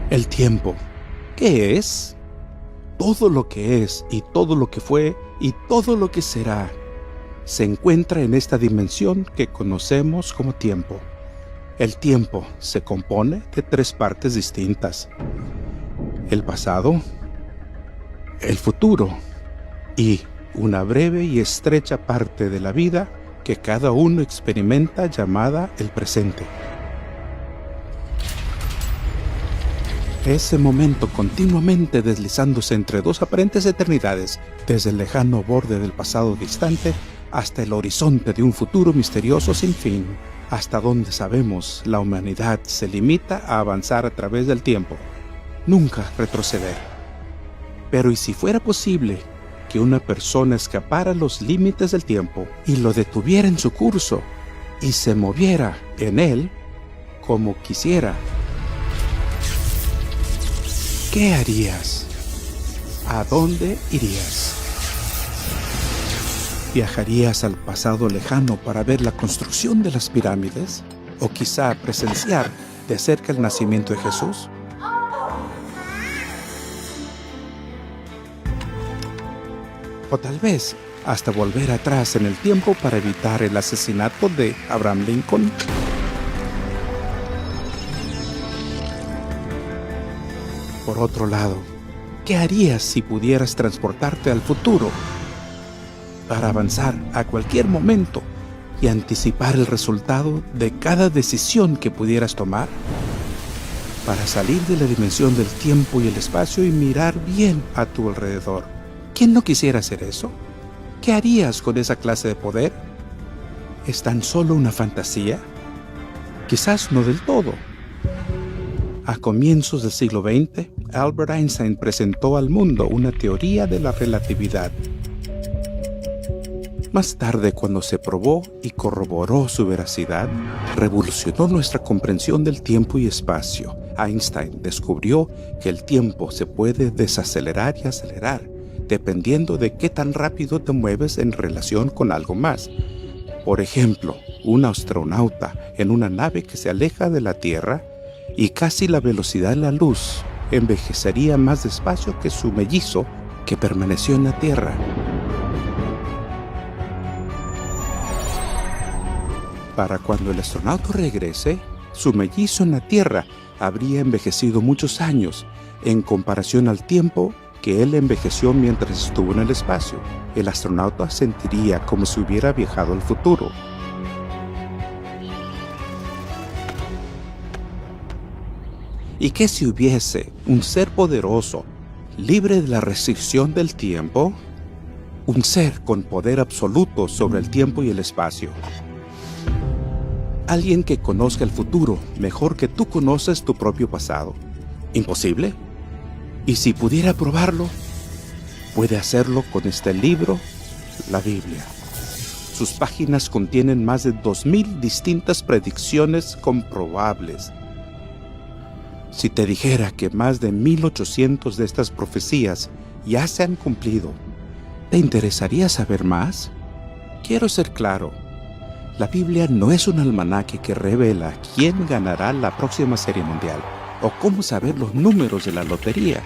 El tiempo, ¿qué es? Todo lo que es y todo lo que fue y todo lo que será se encuentra en esta dimensión que conocemos como tiempo. El tiempo se compone de tres partes distintas: el pasado, el futuro y una breve y estrecha parte de la vida que cada uno experimenta llamada el presente. Ese momento continuamente deslizándose entre dos aparentes eternidades, desde el lejano borde del pasado distante hasta el horizonte de un futuro misterioso sin fin, hasta donde sabemos la humanidad se limita a avanzar a través del tiempo, nunca retroceder. Pero ¿y si fuera posible que una persona escapara los límites del tiempo y lo detuviera en su curso y se moviera en él como quisiera? ¿Qué harías? ¿A dónde irías? ¿Viajarías al pasado lejano para ver la construcción de las pirámides? ¿O quizá presenciar de cerca el nacimiento de Jesús? O tal vez hasta volver atrás en el tiempo para evitar el asesinato de Abraham Lincoln. Por otro lado, ¿qué harías si pudieras transportarte al futuro para avanzar a cualquier momento y anticipar el resultado de cada decisión que pudieras tomar? Para salir de la dimensión del tiempo y el espacio y mirar bien a tu alrededor. ¿Quién no quisiera hacer eso? ¿Qué harías con esa clase de poder? ¿Es tan solo una fantasía? Quizás no del todo. A comienzos del siglo XX, Albert Einstein presentó al mundo una teoría de la relatividad. Más tarde, cuando se probó y corroboró su veracidad, revolucionó nuestra comprensión del tiempo y espacio. Einstein descubrió que el tiempo se puede desacelerar y acelerar, dependiendo de qué tan rápido te mueves en relación con algo más. Por ejemplo, un astronauta en una nave que se aleja de la Tierra y casi la velocidad de la luz envejecería más despacio que su mellizo que permaneció en la Tierra. Para cuando el astronauta regrese, su mellizo en la Tierra habría envejecido muchos años en comparación al tiempo que él envejeció mientras estuvo en el espacio. El astronauta sentiría como si hubiera viajado al futuro. ¿Y qué si hubiese un ser poderoso, libre de la restricción del tiempo? Un ser con poder absoluto sobre el tiempo y el espacio. Alguien que conozca el futuro mejor que tú conoces tu propio pasado. ¿Imposible? Y si pudiera probarlo, puede hacerlo con este libro, la Biblia. Sus páginas contienen más de 2000 distintas predicciones comprobables. Si te dijera que más de 1800 de estas profecías ya se han cumplido, ¿te interesaría saber más? Quiero ser claro, la Biblia no es un almanaque que revela quién ganará la próxima Serie Mundial o cómo saber los números de la lotería,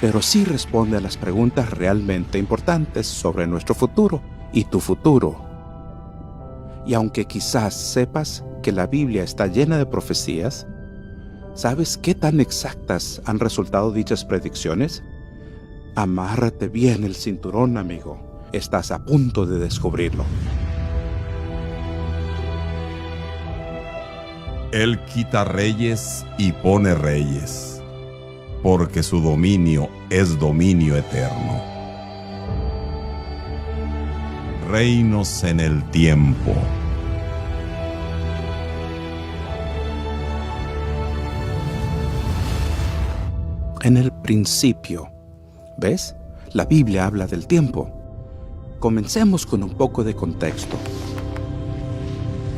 pero sí responde a las preguntas realmente importantes sobre nuestro futuro y tu futuro. Y aunque quizás sepas que la Biblia está llena de profecías, ¿sabes qué tan exactas han resultado dichas predicciones? Amárrate bien el cinturón, amigo. Estás a punto de descubrirlo. Él quita reyes y pone reyes, porque su dominio es dominio eterno. Reinos en el tiempo. En el principio, ¿ves? La Biblia habla del tiempo. Comencemos con un poco de contexto.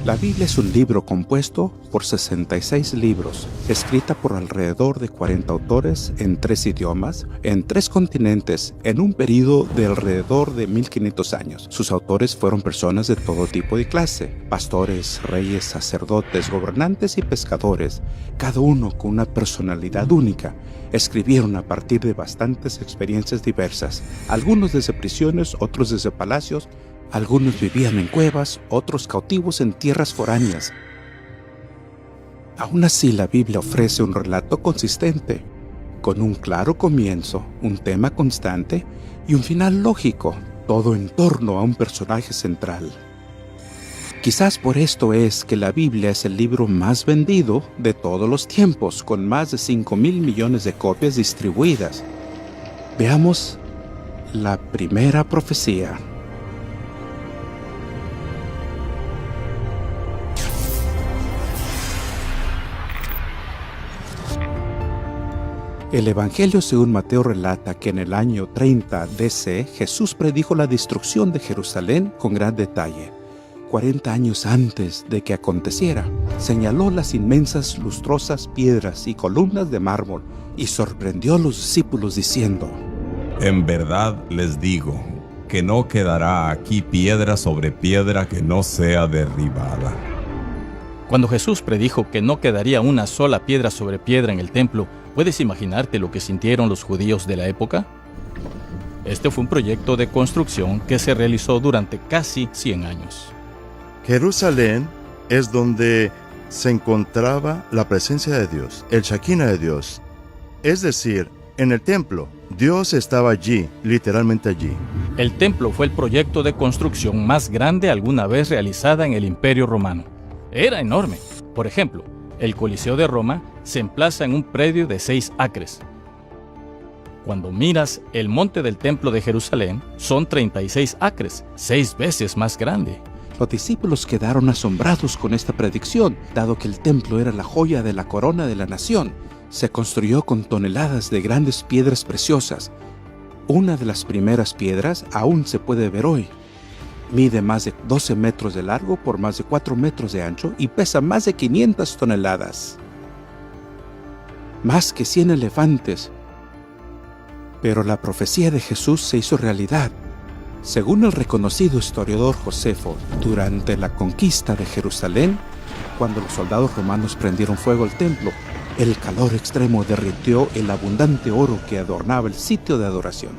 La Biblia es un libro compuesto por 66 libros, escrita por alrededor de 40 autores en 3 idiomas, en 3 continentes, en un período de alrededor de 1500 años. Sus autores fueron personas de todo tipo y clase, pastores, reyes, sacerdotes, gobernantes y pescadores, cada uno con una personalidad única. Escribieron a partir de bastantes experiencias diversas, algunos desde prisiones, otros desde palacios. Algunos vivían en cuevas, otros cautivos en tierras foráneas. Aún así, la Biblia ofrece un relato consistente, con un claro comienzo, un tema constante y un final lógico, todo en torno a un personaje central. Quizás por esto es que la Biblia es el libro más vendido de todos los tiempos, con más de 5,000 millones de copias distribuidas. Veamos la primera profecía. El Evangelio según Mateo relata que en el año 30 DC Jesús predijo la destrucción de Jerusalén con gran detalle. 40 años antes de que aconteciera, señaló las inmensas lustrosas piedras y columnas de mármol y sorprendió a los discípulos diciendo: En verdad les digo que no quedará aquí piedra sobre piedra que no sea derribada. Cuando Jesús predijo que no quedaría una sola piedra sobre piedra en el templo, ¿puedes imaginarte lo que sintieron los judíos de la época? Este fue un proyecto de construcción que se realizó durante casi 100 años. Jerusalén es donde se encontraba la presencia de Dios, el Shekinah de Dios. Es decir, en el templo, Dios estaba allí, literalmente allí. El templo fue el proyecto de construcción más grande alguna vez realizada en el Imperio Romano. Era enorme. Por ejemplo, el Coliseo de Roma se emplaza en un predio de 6 acres. Cuando miras el monte del Templo de Jerusalén, son 36 acres, 6 veces más grande. Los discípulos quedaron asombrados con esta predicción, dado que el templo era la joya de la corona de la nación. Se construyó con toneladas de grandes piedras preciosas. Una de las primeras piedras aún se puede ver hoy. Mide más de 12 metros de largo por más de 4 metros de ancho y pesa más de 500 toneladas. Más que 100 elefantes. Pero la profecía de Jesús se hizo realidad. Según el reconocido historiador Josefo, durante la conquista de Jerusalén, cuando los soldados romanos prendieron fuego al templo, el calor extremo derritió el abundante oro que adornaba el sitio de adoración.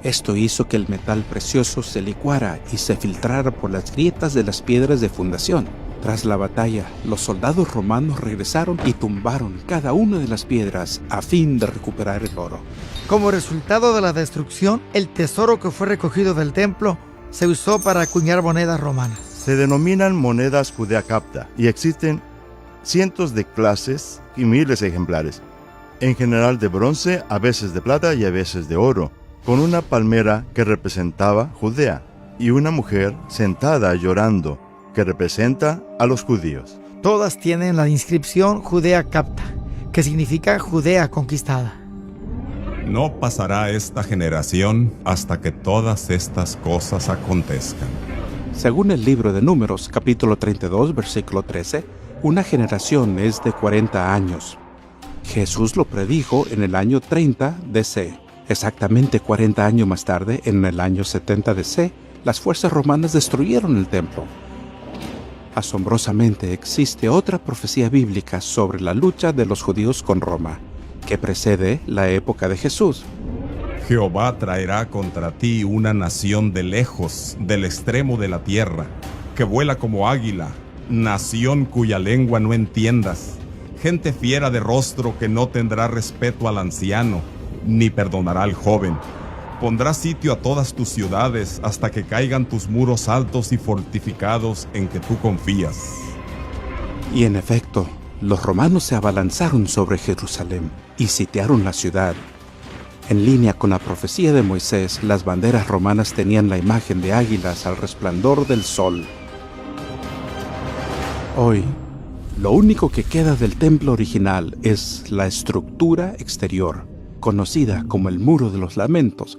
Esto hizo que el metal precioso se licuara y se filtrara por las grietas de las piedras de fundación. Tras la batalla, los soldados romanos regresaron y tumbaron cada una de las piedras a fin de recuperar el oro. Como resultado de la destrucción, el tesoro que fue recogido del templo se usó para acuñar monedas romanas. Se denominan monedas Judea Capta y existen cientos de clases y miles de ejemplares, en general de bronce, a veces de plata y a veces de oro, con una palmera que representaba Judea y una mujer sentada llorando que representa a los judíos. Todas tienen la inscripción Judea Capta, que significa Judea conquistada. No pasará esta generación hasta que todas estas cosas acontezcan. Según el libro de Números, capítulo 32, versículo 13, una generación es de 40 años. Jesús lo predijo en el año 30 DC. Exactamente 40 años más tarde, en el año 70 DC, las fuerzas romanas destruyeron el templo. Asombrosamente, existe otra profecía bíblica sobre la lucha de los judíos con Roma, que precede la época de Jesús. Jehová traerá contra ti una nación de lejos, del extremo de la tierra, que vuela como águila, nación cuya lengua no entiendas, gente fiera de rostro que no tendrá respeto al anciano, ni perdonará al joven. Pondrá sitio a todas tus ciudades hasta que caigan tus muros altos y fortificados en que tú confías. Y en efecto, los romanos se abalanzaron sobre Jerusalén y sitiaron la ciudad. En línea con la profecía de Moisés, las banderas romanas tenían la imagen de águilas al resplandor del sol. Hoy, lo único que queda del templo original es la estructura exterior, conocida como el Muro de los Lamentos.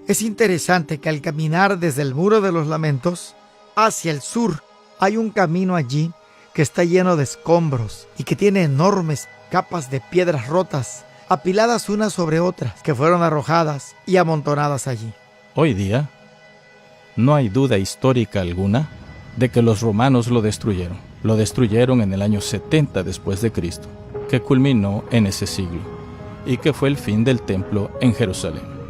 Es interesante que al caminar desde el Muro de los Lamentos hacia el sur, Hay un camino allí que está lleno de escombros y que tiene enormes capas de piedras rotas, apiladas unas sobre otras, que fueron arrojadas y amontonadas allí. Hoy día, no hay duda histórica alguna de que los romanos lo destruyeron. Lo destruyeron en el año 70 después de Cristo, que culminó en ese siglo, y que fue el fin del templo en Jerusalén.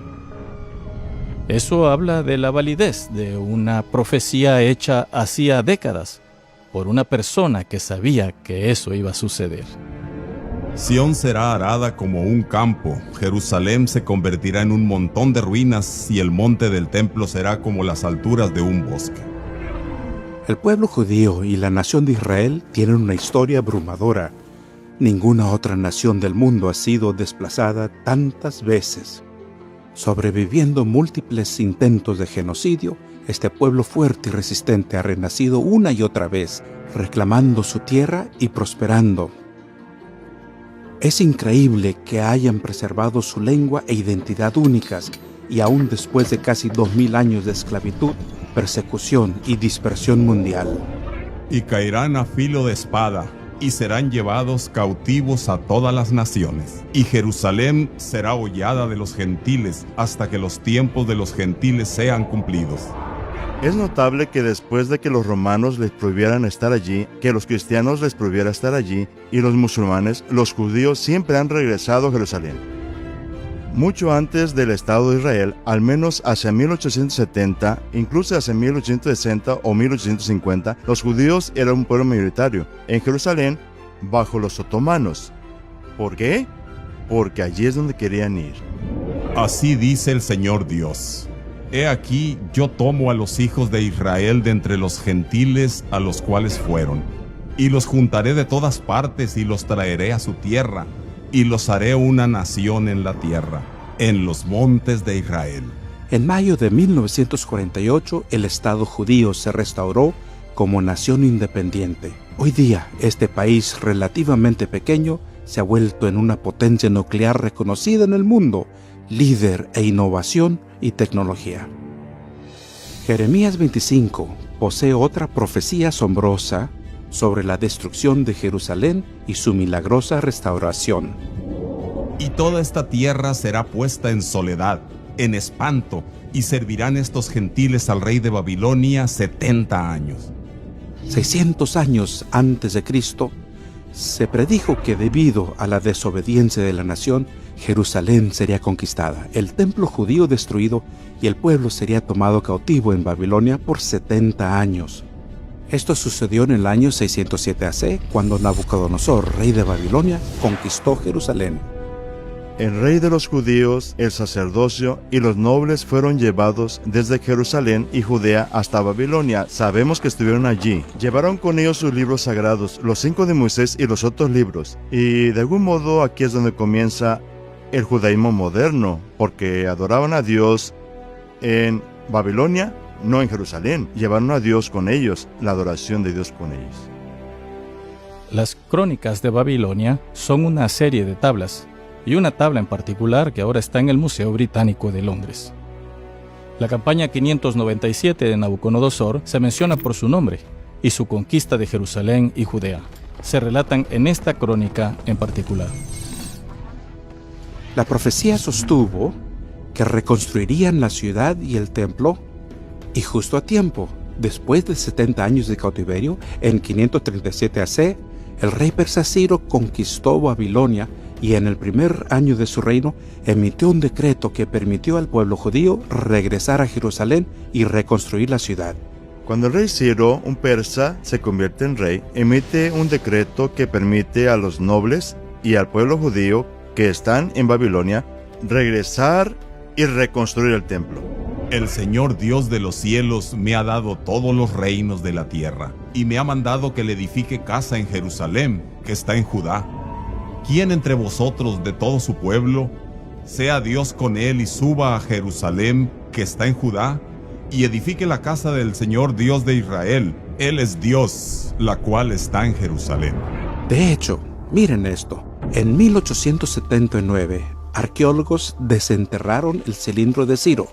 Eso habla de la validez de una profecía hecha hacía décadas por una persona que sabía que eso iba a suceder. Sión será arada como un campo, Jerusalén se convertirá en un montón de ruinas y el monte del templo será como las alturas de un bosque. El pueblo judío y la nación de Israel tienen una historia abrumadora. Ninguna otra nación del mundo ha sido desplazada tantas veces. Sobreviviendo múltiples intentos de genocidio, este pueblo fuerte y resistente ha renacido una y otra vez, reclamando su tierra y prosperando. Es increíble que hayan preservado su lengua e identidad únicas y aún después de casi 2000 años de esclavitud, persecución y dispersión mundial. Y caerán a filo de espada, y serán llevados cautivos a todas las naciones. Y Jerusalén será hollada de los gentiles hasta que los tiempos de los gentiles sean cumplidos. Es notable que después de que los romanos les prohibieran estar allí, que los cristianos les prohibieran estar allí, y los musulmanes, los judíos siempre han regresado a Jerusalén. Mucho antes del Estado de Israel, al menos hacia 1870, incluso hacia 1860 o 1850, los judíos eran un pueblo mayoritario en Jerusalén bajo los otomanos. ¿Por qué? Porque allí es donde querían ir. Así dice el Señor Dios. He aquí, yo tomo a los hijos de Israel de entre los gentiles a los cuales fueron, y los juntaré de todas partes y los traeré a su tierra, y los haré una nación en la tierra, en los montes de Israel. En mayo de 1948, el Estado judío se restauró como nación independiente. Hoy día, este país relativamente pequeño se ha vuelto en una potencia nuclear reconocida en el mundo, líder en innovación y tecnología. Jeremías 25 posee otra profecía asombrosa sobre la destrucción de Jerusalén y su milagrosa restauración. Y toda esta tierra será puesta en soledad, en espanto, y servirán estos gentiles al rey de Babilonia 70 años. 600 años antes de Cristo, se predijo que debido a la desobediencia de la nación, Jerusalén sería conquistada, el templo judío destruido y el pueblo sería tomado cautivo en Babilonia por 70 años. Esto sucedió en el año 607 AC, cuando Nabucodonosor, rey de Babilonia, conquistó Jerusalén. El rey de los judíos, el sacerdocio y los nobles fueron llevados desde Jerusalén y Judea hasta Babilonia. Sabemos que estuvieron allí. Llevaron con ellos sus libros sagrados, los 5 de Moisés y los otros libros. Y de algún modo aquí es donde comienza el judaísmo moderno, porque adoraban a Dios en Babilonia, no en Jerusalén. Llevaron a Dios con ellos, la adoración de Dios con ellos. Las crónicas de Babilonia son una serie de tablas, y una tabla en particular que ahora está en el Museo Británico de Londres. La campaña 597 de Nabucodonosor se menciona por su nombre, y su conquista de Jerusalén y Judea se relatan en esta crónica en particular. La profecía sostuvo que reconstruirían la ciudad y el templo, y justo a tiempo, después de 70 años de cautiverio, en 537 AC, el rey persa Ciro conquistó Babilonia y en el primer año de su reino emitió un decreto que permitió al pueblo judío regresar a Jerusalén y reconstruir la ciudad. Cuando el rey Ciro, un persa, se convierte en rey, emite un decreto que permite a los nobles y al pueblo judío que están en Babilonia regresar y reconstruir el templo. El Señor Dios de los cielos me ha dado todos los reinos de la tierra, y me ha mandado que le edifique casa en Jerusalén, que está en Judá. ¿Quién entre vosotros de todo su pueblo sea Dios con él y suba a Jerusalén, que está en Judá, y edifique la casa del Señor Dios de Israel? Él es Dios, la cual está en Jerusalén. De hecho, miren esto. En 1879, arqueólogos desenterraron el cilindro de Ciro,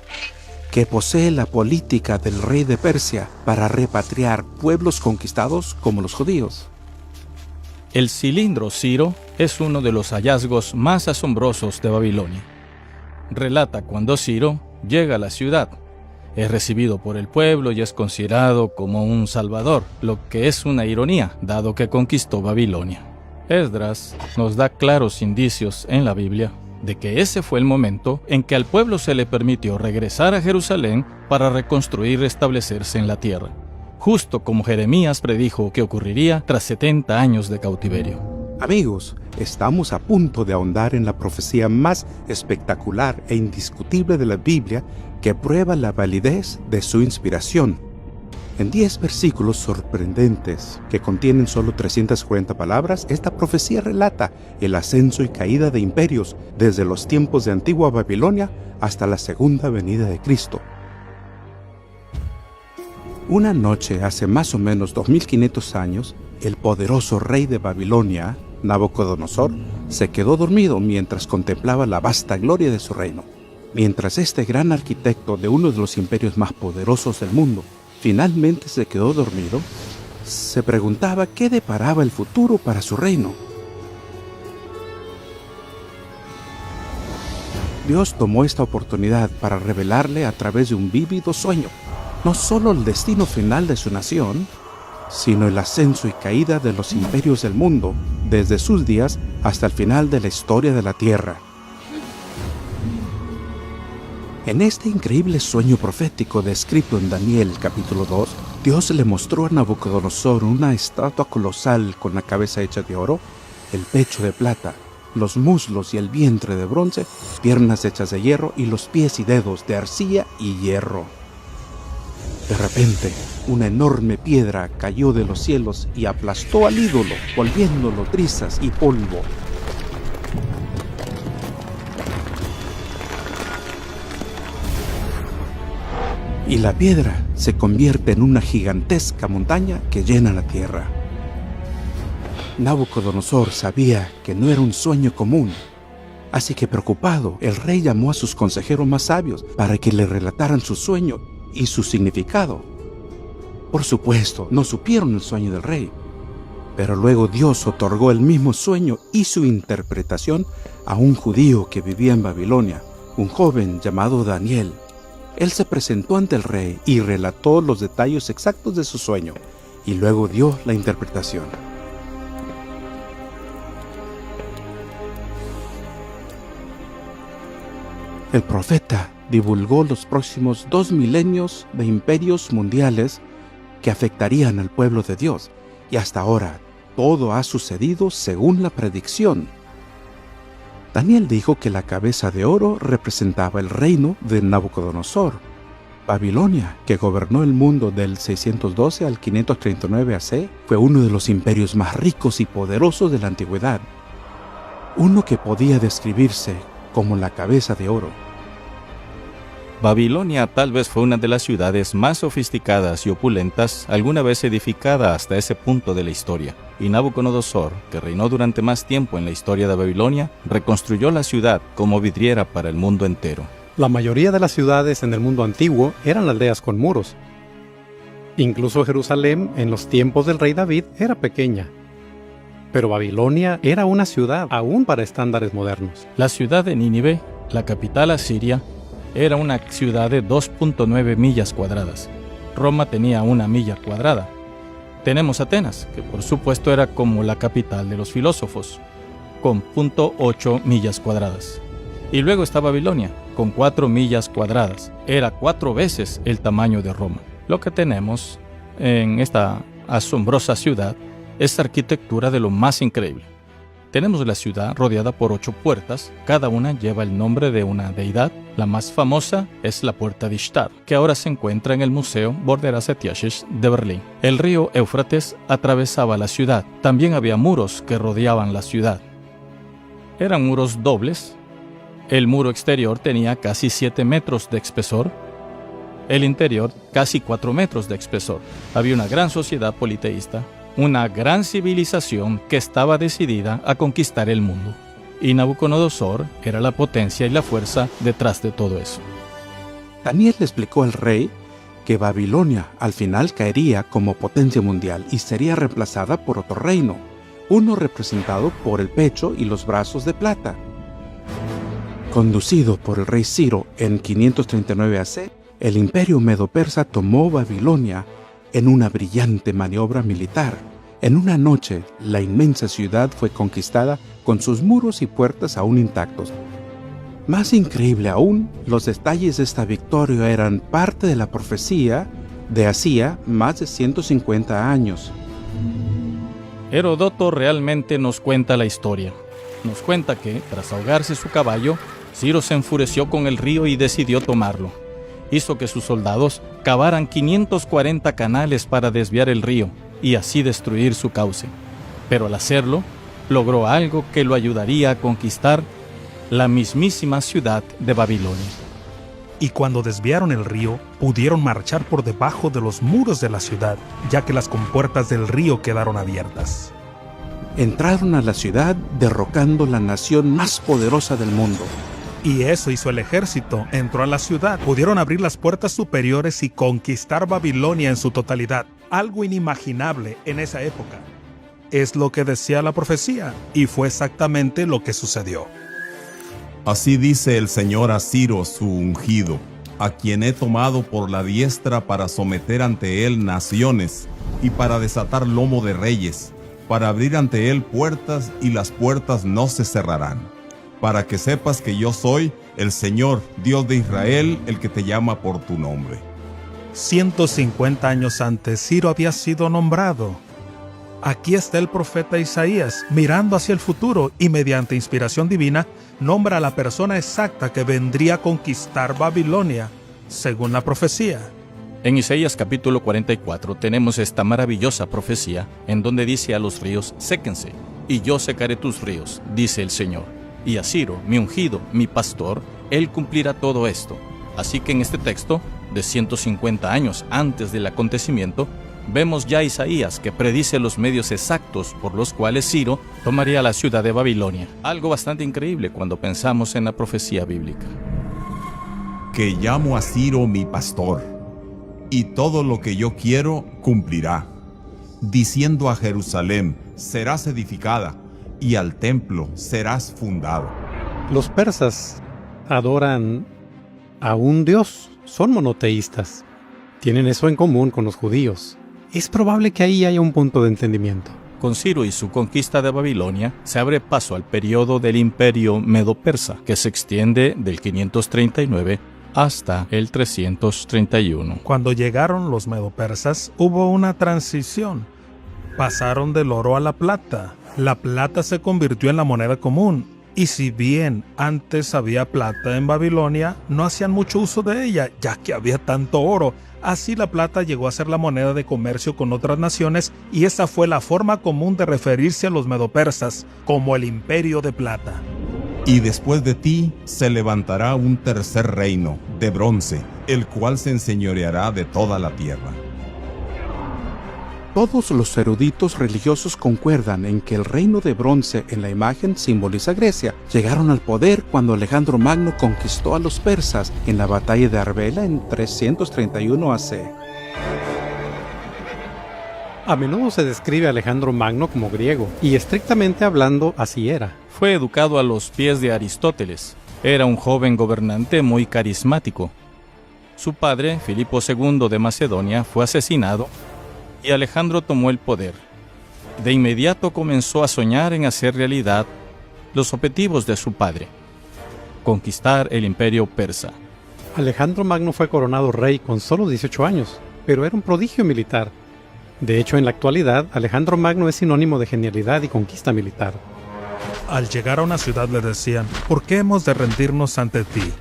que posee la política del rey de Persia para repatriar pueblos conquistados como los judíos. El cilindro Ciro es uno de los hallazgos más asombrosos de Babilonia. Relata cuando Ciro llega a la ciudad. Es recibido por el pueblo y es considerado como un salvador, lo que es una ironía, dado que conquistó Babilonia. Esdras nos da claros indicios en la Biblia de que ese fue el momento en que al pueblo se le permitió regresar a Jerusalén para reconstruir y restablecerse en la tierra, justo como Jeremías predijo que ocurriría tras 70 años de cautiverio. Amigos, estamos a punto de ahondar en la profecía más espectacular e indiscutible de la Biblia que prueba la validez de su inspiración. En 10 versículos sorprendentes que contienen solo 340 palabras, esta profecía relata el ascenso y caída de imperios desde los tiempos de antigua Babilonia hasta la segunda venida de Cristo. Una noche hace más o menos 2500 años, el poderoso rey de Babilonia, Nabucodonosor, se quedó dormido mientras contemplaba la vasta gloria de su reino. Mientras este gran arquitecto de uno de los imperios más poderosos del mundo finalmente se quedó dormido, se preguntaba qué deparaba el futuro para su reino. Dios tomó esta oportunidad para revelarle a través de un vívido sueño, no solo el destino final de su nación, sino el ascenso y caída de los imperios del mundo, desde sus días hasta el final de la historia de la tierra. En este increíble sueño profético descrito en Daniel capítulo 2, Dios le mostró a Nabucodonosor una estatua colosal con la cabeza hecha de oro, el pecho de plata, los muslos y el vientre de bronce, piernas hechas de hierro y los pies y dedos de arcilla y hierro. De repente, una enorme piedra cayó de los cielos y aplastó al ídolo, volviéndolo trizas y polvo. Y la piedra se convierte en una gigantesca montaña que llena la tierra. Nabucodonosor sabía que no era un sueño común, así que preocupado, el rey llamó a sus consejeros más sabios para que le relataran su sueño y su significado. Por supuesto, no supieron el sueño del rey, pero luego Dios otorgó el mismo sueño y su interpretación a un judío que vivía en Babilonia, un joven llamado Daniel. Él se presentó ante el rey y relató los detalles exactos de su sueño, y luego dio la interpretación. El profeta divulgó los próximos 2 milenios de imperios mundiales que afectarían al pueblo de Dios, y hasta ahora todo ha sucedido según la predicción. Daniel dijo que la cabeza de oro representaba el reino de Nabucodonosor. Babilonia, que gobernó el mundo del 612 al 539 AC, fue uno de los imperios más ricos y poderosos de la antigüedad. Uno que podía describirse como la cabeza de oro. Babilonia tal vez fue una de las ciudades más sofisticadas y opulentas alguna vez edificada hasta ese punto de la historia. Y Nabucodonosor, que reinó durante más tiempo en la historia de Babilonia, reconstruyó la ciudad como vidriera para el mundo entero. La mayoría de las ciudades en el mundo antiguo eran aldeas con muros. Incluso Jerusalén, en los tiempos del rey David, era pequeña. Pero Babilonia era una ciudad aún para estándares modernos. La ciudad de Nínive, la capital asiria, era una ciudad de 2.9 millas cuadradas. Roma tenía 1 milla cuadrada. Tenemos Atenas, que por supuesto era como la capital de los filósofos, con 0.8 millas cuadradas. Y luego está Babilonia, con 4 millas cuadradas. Era 4 veces el tamaño de Roma. Lo que tenemos en esta asombrosa ciudad es arquitectura de lo más increíble. Tenemos la ciudad rodeada por 8 puertas, cada una lleva el nombre de una deidad. La más famosa es la Puerta de Ishtar, que ahora se encuentra en el Museo Borderazetiaches de Berlín. El río Éufrates atravesaba la ciudad. También había muros que rodeaban la ciudad. Eran muros dobles. El muro exterior tenía casi 7 metros de espesor. El interior casi 4 metros de espesor. Había una gran sociedad politeísta, una gran civilización que estaba decidida a conquistar el mundo. Y Nabucodonosor era la potencia y la fuerza detrás de todo eso. Daniel le explicó al rey que Babilonia al final caería como potencia mundial y sería reemplazada por otro reino, uno representado por el pecho y los brazos de plata. Conducido por el rey Ciro en 539 AC, el imperio medo-persa tomó Babilonia en una brillante maniobra militar. En una noche, la inmensa ciudad fue conquistada con sus muros y puertas aún intactos. Más increíble aún, los detalles de esta victoria eran parte de la profecía de hacía más de 150 años. Heródoto realmente nos cuenta la historia. Nos cuenta que, tras ahogarse su caballo, Ciro se enfureció con el río y decidió tomarlo. Hizo que sus soldados cavaran 540 canales para desviar el río y así destruir su cauce. Pero al hacerlo, logró algo que lo ayudaría a conquistar la mismísima ciudad de Babilonia. Y cuando desviaron el río, pudieron marchar por debajo de los muros de la ciudad, ya que las compuertas del río quedaron abiertas. Entraron a la ciudad derrocando la nación más poderosa del mundo. Y eso hizo el ejército, entró a la ciudad, pudieron abrir las puertas superiores y conquistar Babilonia en su totalidad, algo inimaginable en esa época. Es lo que decía la profecía, y fue exactamente lo que sucedió. Así dice el Señor a Ciro, su ungido, a quien he tomado por la diestra para someter ante él naciones y para desatar lomo de reyes, para abrir ante él puertas y las puertas no se cerrarán, para que sepas que yo soy el Señor, Dios de Israel, el que te llama por tu nombre. 150 años antes, Ciro había sido nombrado. Aquí está el profeta Isaías, mirando hacia el futuro y mediante inspiración divina, nombra a la persona exacta que vendría a conquistar Babilonia, según la profecía. En Isaías capítulo 44 tenemos esta maravillosa profecía en donde dice a los ríos, séquense, y yo secaré tus ríos, dice el Señor. Y a Ciro, mi ungido, mi pastor, él cumplirá todo esto. Así que en este texto, de 150 años antes del acontecimiento, vemos ya a Isaías que predice los medios exactos por los cuales Ciro tomaría la ciudad de Babilonia. Algo bastante increíble cuando pensamos en la profecía bíblica. Que llamo a Ciro mi pastor, y todo lo que yo quiero cumplirá, diciendo a Jerusalén, serás edificada, y al templo serás fundado. Los persas adoran a un dios, son monoteístas. Tienen eso en común con los judíos. Es probable que ahí haya un punto de entendimiento. Con Ciro y su conquista de Babilonia, se abre paso al periodo del imperio medo-persa, que se extiende del 539 hasta el 331. Cuando llegaron los medo-persas, hubo una transición. Pasaron del oro a la plata. La plata se convirtió en la moneda común. Y si bien antes había plata en Babilonia, no hacían mucho uso de ella, ya que había tanto oro. Así la plata llegó a ser la moneda de comercio con otras naciones y esa fue la forma común de referirse a los medo-persas, como el imperio de plata. Y después de ti se levantará un tercer reino, de bronce, el cual se enseñoreará de toda la tierra. Todos los eruditos religiosos concuerdan en que el reino de bronce en la imagen simboliza Grecia. Llegaron al poder cuando Alejandro Magno conquistó a los persas en la batalla de Arbela en 331 AC. A menudo se describe a Alejandro Magno como griego, y estrictamente hablando así era. Fue educado a los pies de Aristóteles. Era un joven gobernante muy carismático. Su padre, Filipo II de Macedonia, fue asesinado y Alejandro tomó el poder. De inmediato comenzó a soñar en hacer realidad los objetivos de su padre: conquistar el imperio persa. Alejandro Magno fue coronado rey con solo 18 años, pero era un prodigio militar. De hecho, en la actualidad, Alejandro Magno es sinónimo de genialidad y conquista militar. Al llegar a una ciudad le decían, ¿por qué hemos de rendirnos ante ti?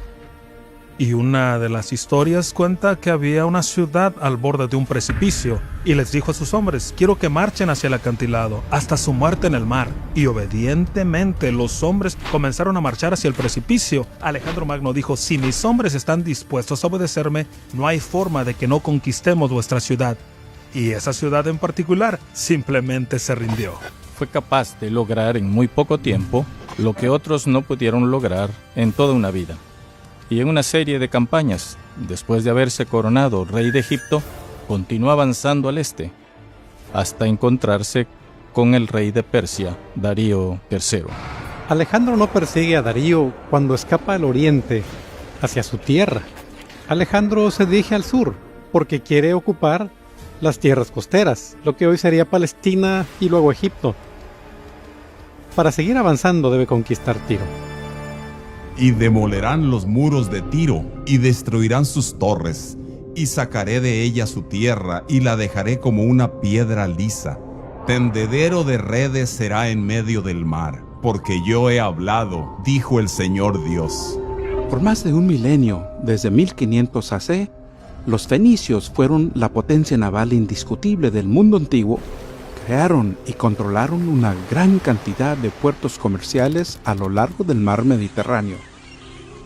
Y una de las historias cuenta que había una ciudad al borde de un precipicio y les dijo a sus hombres, quiero que marchen hacia el acantilado hasta su muerte en el mar. Y obedientemente los hombres comenzaron a marchar hacia el precipicio. Alejandro Magno dijo, si mis hombres están dispuestos a obedecerme, no hay forma de que no conquistemos vuestra ciudad. Y esa ciudad en particular simplemente se rindió. Fue capaz de lograr en muy poco tiempo lo que otros no pudieron lograr en toda una vida. Y en una serie de campañas después de haberse coronado rey de Egipto, continuó avanzando al este, hasta encontrarse con el rey de Persia, Darío III. Alejandro no persigue a Darío cuando escapa al oriente, hacia su tierra. Alejandro se dirige al sur, porque quiere ocupar las tierras costeras, lo que hoy sería Palestina y luego Egipto. Para seguir avanzando debe conquistar Tiro. Y demolerán los muros de Tiro, y destruirán sus torres, y sacaré de ella su tierra, y la dejaré como una piedra lisa. Tendedero de redes será en medio del mar, porque yo he hablado, dijo el Señor Dios. Por más de un milenio, desde 1500 AC, los fenicios fueron la potencia naval indiscutible del mundo antiguo. Crearon y controlaron una gran cantidad de puertos comerciales a lo largo del mar Mediterráneo.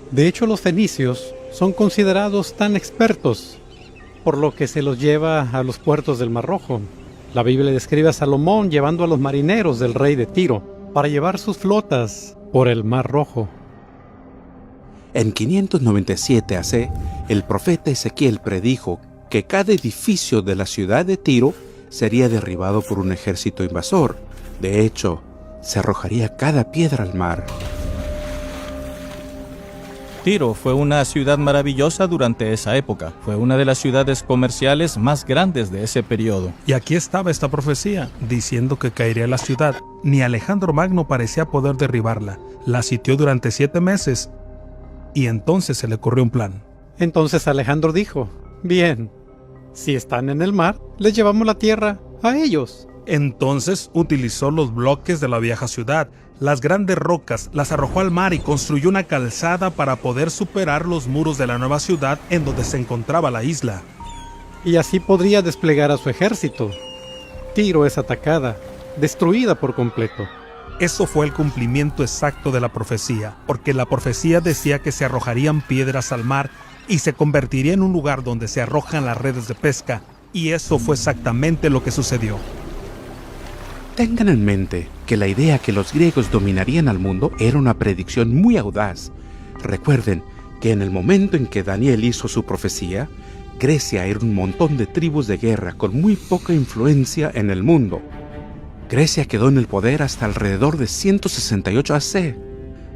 De hecho, los fenicios son considerados tan expertos, por lo que se los lleva a los puertos del Mar Rojo. La Biblia describe a Salomón llevando a los marineros del rey de Tiro para llevar sus flotas por el Mar Rojo. En 597 AC, el profeta Ezequiel predijo que cada edificio de la ciudad de Tiro sería derribado por un ejército invasor. De hecho, se arrojaría cada piedra al mar. Tiro fue una ciudad maravillosa durante esa época. Fue una de las ciudades comerciales más grandes de ese periodo. Y aquí estaba esta profecía, diciendo que caería la ciudad. Ni Alejandro Magno parecía poder derribarla. La sitió durante 7 meses. Y entonces se le ocurrió un plan. Entonces Alejandro dijo: bien, si están en el mar, les llevamos la tierra a ellos. Entonces utilizó los bloques de la vieja ciudad, las grandes rocas, las arrojó al mar y construyó una calzada para poder superar los muros de la nueva ciudad en donde se encontraba la isla. Y así podría desplegar a su ejército. Tiro es atacada, destruida por completo. Eso fue el cumplimiento exacto de la profecía, porque la profecía decía que se arrojarían piedras al mar y se convertiría en un lugar donde se arrojan las redes de pesca, y eso fue exactamente lo que sucedió. Tengan en mente que la idea que los griegos dominarían al mundo era una predicción muy audaz. Recuerden que en el momento en que Daniel hizo su profecía, Grecia era un montón de tribus de guerra con muy poca influencia en el mundo. Grecia quedó en el poder hasta alrededor de 168 AC,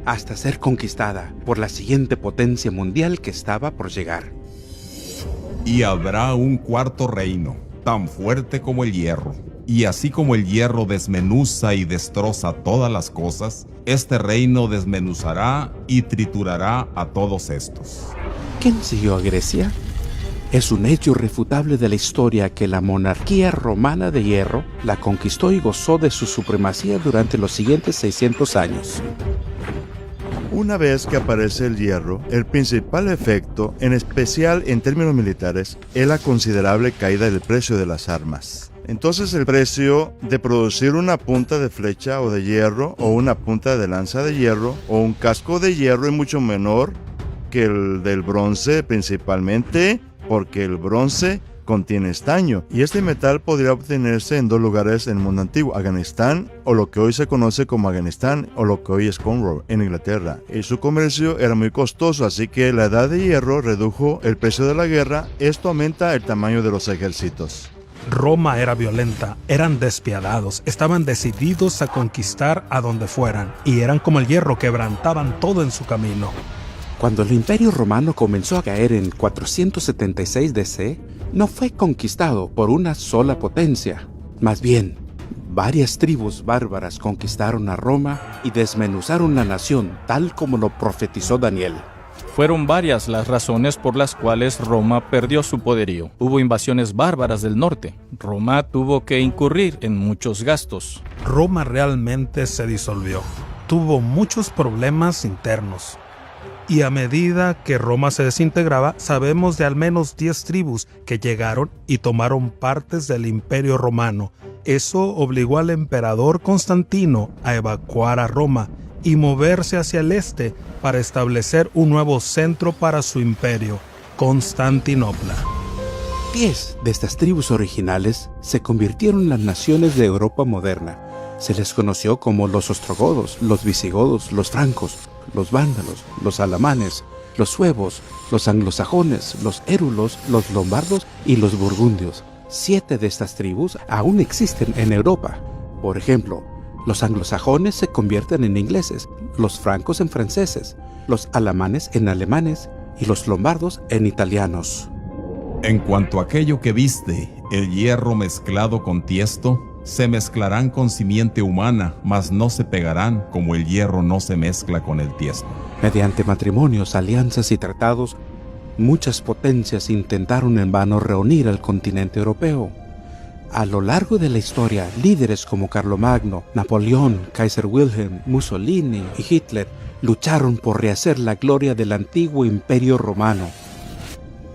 hasta ser conquistada por la siguiente potencia mundial que estaba por llegar. Y habrá un cuarto reino, tan fuerte como el hierro. Y así como el hierro desmenuza y destroza todas las cosas, este reino desmenuzará y triturará a todos estos. ¿Quién siguió a Grecia? Es un hecho irrefutable de la historia que la monarquía romana de hierro la conquistó y gozó de su supremacía durante los siguientes 600 años. Una vez que aparece el hierro, el principal efecto, en especial en términos militares, es la considerable caída del precio de las armas. Entonces el precio de producir una punta de flecha o de hierro, o una punta de lanza de hierro, o un casco de hierro es mucho menor que el del bronce, principalmente porque el bronce contiene estaño, y este metal podría obtenerse en 2 lugares en el mundo antiguo: Afganistán, o lo que hoy se conoce como Afganistán, o lo que hoy es Cornwall, en Inglaterra. Y su comercio era muy costoso, así que la edad de hierro redujo el precio de la guerra. Esto aumenta el tamaño de los ejércitos. Roma era violenta, eran despiadados, estaban decididos a conquistar a donde fueran, y eran como el hierro, quebrantaban todo en su camino. Cuando el Imperio Romano comenzó a caer en 476 DC, no fue conquistado por una sola potencia. Más bien, varias tribus bárbaras conquistaron a Roma y desmenuzaron la nación, tal como lo profetizó Daniel. Fueron varias las razones por las cuales Roma perdió su poderío. Hubo invasiones bárbaras del norte. Roma tuvo que incurrir en muchos gastos. Roma realmente se disolvió. Tuvo muchos problemas internos. Y a medida que Roma se desintegraba, sabemos de al menos 10 tribus que llegaron y tomaron partes del Imperio Romano. Eso obligó al emperador Constantino a evacuar a Roma y moverse hacia el este para establecer un nuevo centro para su imperio, Constantinopla. 10 de estas tribus originales se convirtieron en las naciones de Europa moderna. Se les conoció como los ostrogodos, los visigodos, los francos, los vándalos, los alamanes, los suevos, los anglosajones, los érulos, los lombardos y los burgundios. 7 de estas tribus aún existen en Europa. Por ejemplo, los anglosajones se convierten en ingleses, los francos en franceses, los alamanes en alemanes y los lombardos en italianos. En cuanto a aquello que viste, el hierro mezclado con tiesto, se mezclarán con simiente humana, mas no se pegarán como el hierro no se mezcla con el tiesto. Mediante matrimonios, alianzas y tratados, muchas potencias intentaron en vano reunir al continente europeo. A lo largo de la historia, líderes como Carlomagno, Napoleón, Kaiser Wilhelm, Mussolini y Hitler lucharon por rehacer la gloria del antiguo imperio romano.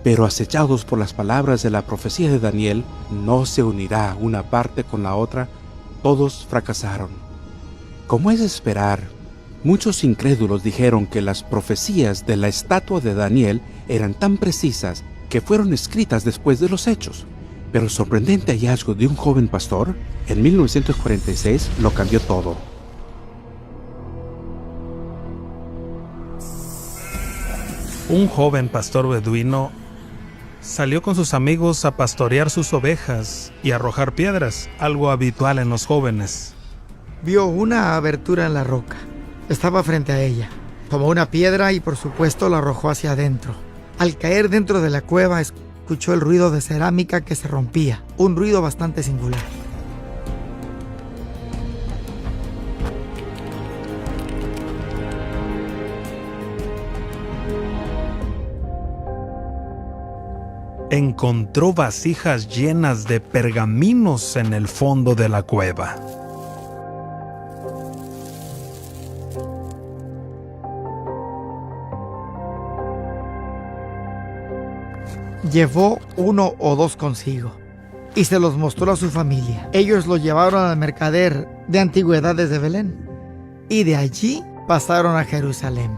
Pero acechados por las palabras de la profecía de Daniel, no se unirá una parte con la otra, todos fracasaron. Como es de esperar, muchos incrédulos dijeron que las profecías de la estatua de Daniel eran tan precisas que fueron escritas después de los hechos. Pero el sorprendente hallazgo de un joven pastor, en 1946, lo cambió todo. Un joven pastor beduino salió con sus amigos a pastorear sus ovejas y arrojar piedras, algo habitual en los jóvenes. Vio una abertura en la roca. Estaba frente a ella. Tomó una piedra y por supuesto la arrojó hacia adentro. Al caer dentro de la cueva escuchó el ruido de cerámica que se rompía, un ruido bastante singular. Encontró vasijas llenas de pergaminos en el fondo de la cueva. Llevó 1 o 2 consigo y se los mostró a su familia. Ellos lo llevaron al mercader de antigüedades de Belén y de allí pasaron a Jerusalén.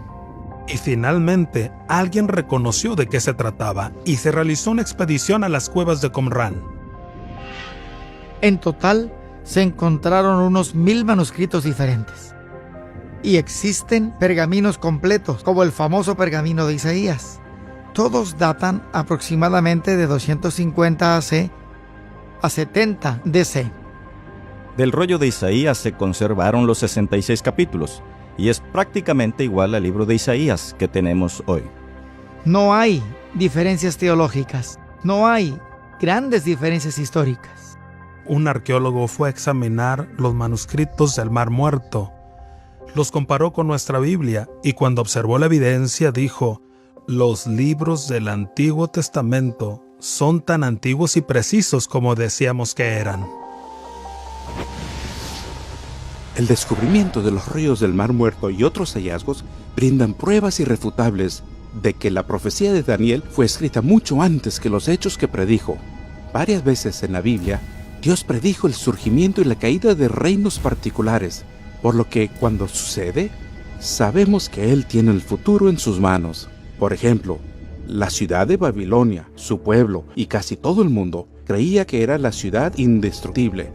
Y finalmente, alguien reconoció de qué se trataba y se realizó una expedición a las cuevas de Qumrán. En total, se encontraron unos 1000 manuscritos diferentes. Y existen pergaminos completos, como el famoso pergamino de Isaías. Todos datan aproximadamente de 250 AC a 70 DC. Del rollo de Isaías se conservaron los 66 capítulos, y es prácticamente igual al libro de Isaías que tenemos hoy. No hay diferencias teológicas, no hay grandes diferencias históricas. Un arqueólogo fue a examinar los manuscritos del Mar Muerto. Los comparó con nuestra Biblia y cuando observó la evidencia dijo: los libros del Antiguo Testamento son tan antiguos y precisos como decíamos que eran. El descubrimiento de los ríos del Mar Muerto y otros hallazgos brindan pruebas irrefutables de que la profecía de Daniel fue escrita mucho antes que los hechos que predijo. Varias veces en la Biblia, Dios predijo el surgimiento y la caída de reinos particulares, por lo que cuando sucede, sabemos que Él tiene el futuro en sus manos. Por ejemplo, la ciudad de Babilonia, su pueblo y casi todo el mundo creía que era la ciudad indestructible.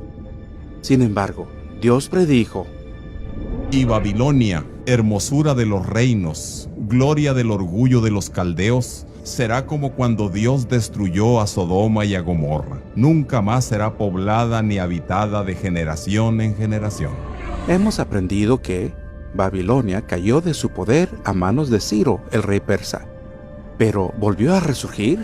Sin embargo, Dios predijo: Y Babilonia, hermosura de los reinos, gloria del orgullo de los caldeos, será como cuando Dios destruyó a Sodoma y a Gomorra. Nunca más será poblada ni habitada de generación en generación. Hemos aprendido que Babilonia cayó de su poder a manos de Ciro, el rey persa. ¿Pero volvió a resurgir?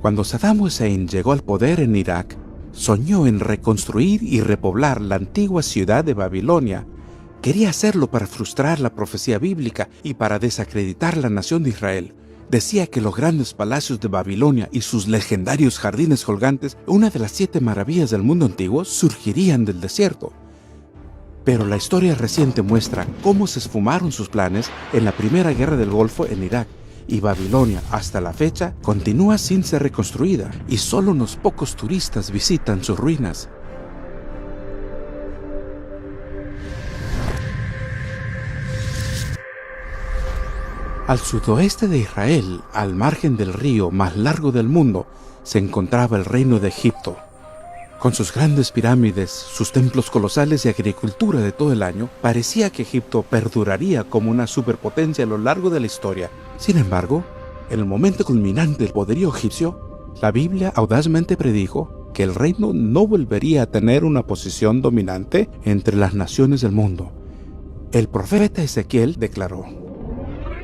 Cuando Saddam Hussein llegó al poder en Irak, soñó en reconstruir y repoblar la antigua ciudad de Babilonia. Quería hacerlo para frustrar la profecía bíblica y para desacreditar la nación de Israel. Decía que los grandes palacios de Babilonia y sus legendarios jardines colgantes, una de las 7 maravillas del mundo antiguo, surgirían del desierto. Pero la historia reciente muestra cómo se esfumaron sus planes en la Primera Guerra del Golfo en Irak, y Babilonia, hasta la fecha, continúa sin ser reconstruida, y solo unos pocos turistas visitan sus ruinas. Al sudoeste de Israel, al margen del río más largo del mundo, se encontraba el reino de Egipto. Con sus grandes pirámides, sus templos colosales y agricultura de todo el año, parecía que Egipto perduraría como una superpotencia a lo largo de la historia. Sin embargo, en el momento culminante del poderío egipcio, la Biblia audazmente predijo que el reino no volvería a tener una posición dominante entre las naciones del mundo. El profeta Ezequiel declaró: